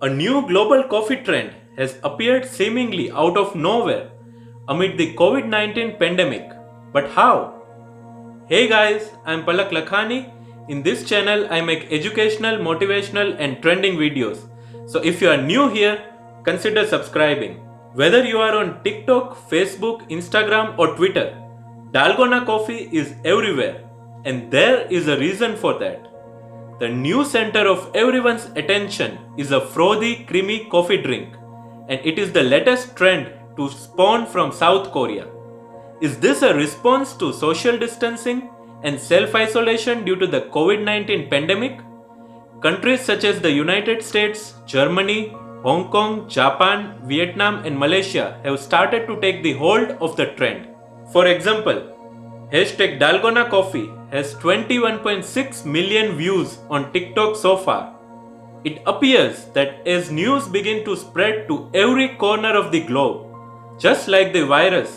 A new global coffee trend has appeared seemingly out of nowhere amid the COVID-19 pandemic. But how? Hey guys, I'm Palak Lakhani. In this channel, I make educational, motivational, and trending videos. So if you are new here, consider subscribing. Whether you are on TikTok, Facebook, Instagram, or Twitter, Dalgona Coffee is everywhere. And there is a reason for that. The new center of everyone's attention is a frothy, creamy coffee drink, and it is the latest trend to spawn from South Korea. Is this a response to social distancing and self-isolation due to the COVID-19 pandemic? Countries such as the United States, Germany, Hong Kong, Japan, Vietnam, and Malaysia have started to take the hold of the trend. For example, #Dalgona Coffee has 21.6 million views on TikTok so far. It appears that as news begin to spread to every corner of the globe, just like the virus,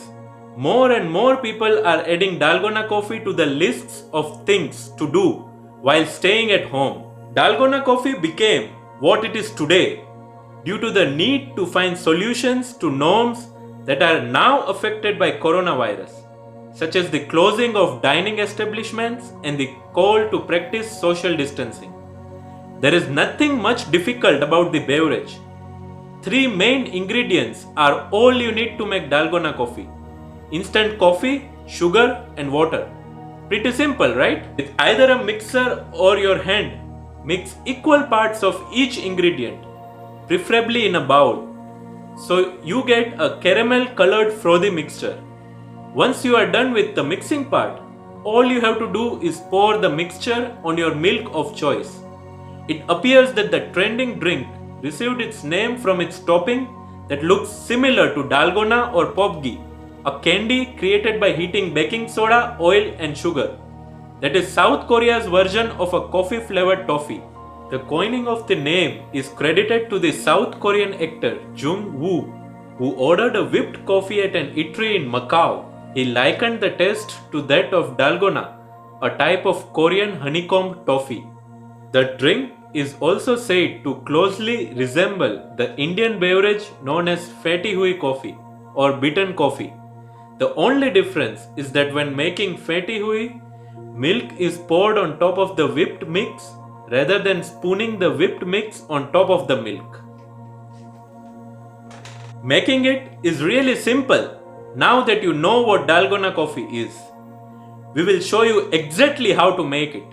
more and more people are adding Dalgona Coffee to the lists of things to do while staying at home. Dalgona Coffee became what it is today due to the need to find solutions to norms that are now affected by coronavirus, such as the closing of dining establishments and the call to practice social distancing. There is nothing much difficult about the beverage. 3 main ingredients are all you need to make Dalgona coffee: instant coffee, sugar, and water. Pretty simple, right? With either a mixer or your hand, mix equal parts of each ingredient, preferably in a bowl, so you get a caramel colored frothy mixture. Once you are done with the mixing part, all you have to do is pour the mixture on your milk of choice. It appears that the trending drink received its name from its topping that looks similar to dalgona or popgi, a candy created by heating baking soda, oil, and sugar. That is South Korea's version of a coffee-flavored toffee. The coining of the name is credited to the South Korean actor Jung Woo, who ordered a whipped coffee at an eatery in Macau. He likened the taste to that of dalgona, a type of Korean honeycomb toffee. The drink is also said to closely resemble the Indian beverage known as Fatty Hui coffee or beaten coffee. The only difference is that when making Fatty Hui, milk is poured on top of the whipped mix rather than spooning the whipped mix on top of the milk. Making it is really simple. Now that you know what Dalgona coffee is, we will show you exactly how to make it.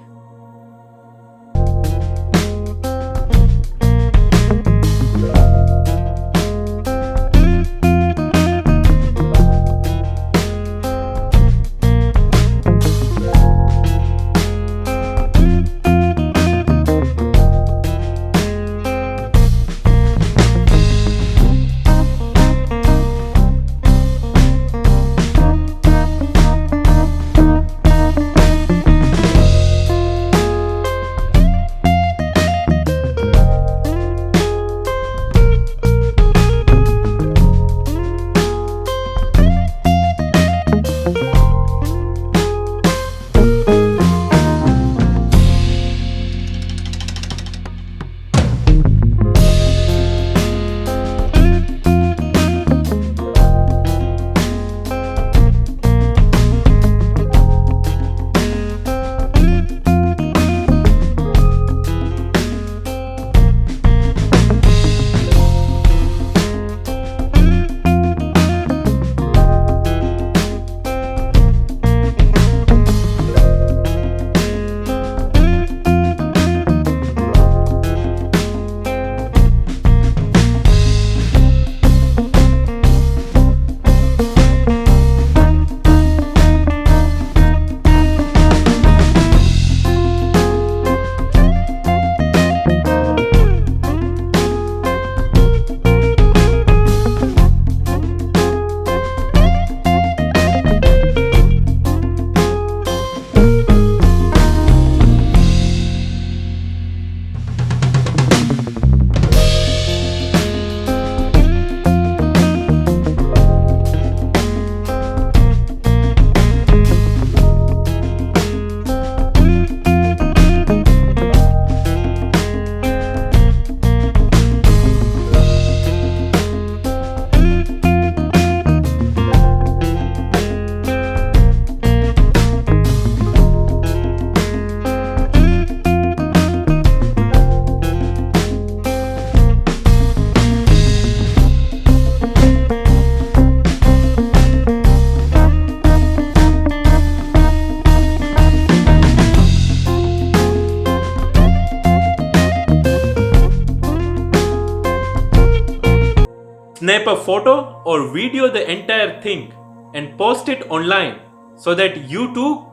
Snap a photo or video the entire thing and post it online so that you too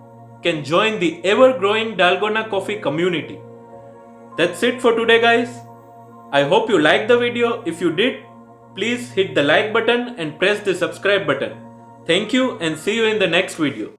can join the ever-growing Dalgona Coffee community. That's it for today, guys. I hope you liked the video. If you did, please hit the like button and press the subscribe button. Thank you and see you in the next video.